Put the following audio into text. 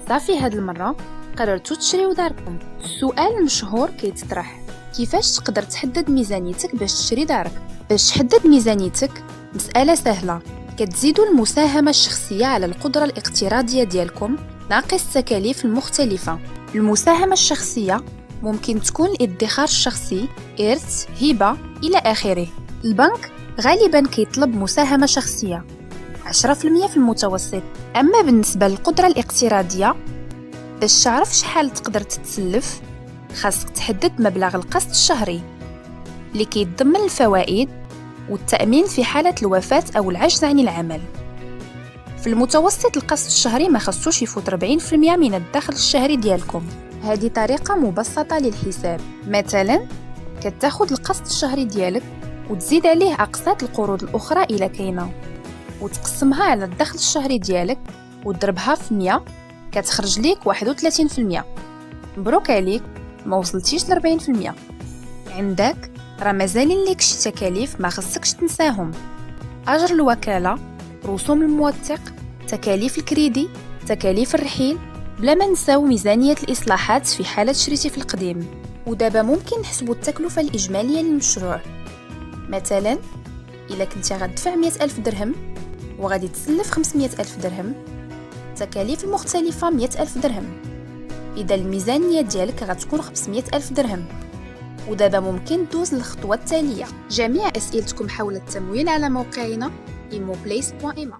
صافي هاد المرة قررتوا تشريو داركم. السؤال المشهور كيتطرح: كيفاش تقدر تحدد ميزانيتك باش تشري دارك؟ باش تحدد ميزانيتك مسألة سهلة، كتزيدوا المساهمة الشخصية على القدرة الاقتراضية ديالكم ناقص التكاليف المختلفة. المساهمة الشخصية ممكن تكون الادخار الشخصي، إرث، هبة إلى آخره. البنك غالباً كيطلب مساهمة شخصية 10% في المتوسط. أما بالنسبة للقدرة الاقتراضية، باش تعرف شحال تقدر تتسلف خاصك تحدد مبلغ القسط الشهري اللي كيتضمن الفوائد والتأمين في حالة الوفاة أو العجز عن العمل. في المتوسط القسط الشهري ما خصوش يفوت 40% من الدخل الشهري ديالكم. هذه طريقة مبسطة للحساب. مثلا كتاخد القسط الشهري ديالك وتزيد عليه أقساط القروض الأخرى إلى كاينة، وتقسمها على الدخل الشهري ديالك وتضربها في 100، كتخرج ليك 31%. مبروك عليك، ما وصلتيش ل 40%. عندك راه مازالين ليك شي تكاليف ما خصكش تنساهم: أجر الوكالة، رسوم الموثق، تكاليف الكريدي، تكاليف الرحيل، بلا ما نساو ميزانية الإصلاحات في حالة شريتي في القديم. ودابا ممكن نحسبوا التكلفة الإجمالية للمشروع. مثلا إلا كنتي غتدفع 100,000 درهم وغادي تسلف 500,000 درهم، التكاليف المختلفة 100,000 درهم، إذا الميزانية ديالك غتكون 500,000 درهم. ودابا ممكن دوز للخطوة التالية. جميع أسئلتكم حول التمويل على موقعنا immoplace.ma.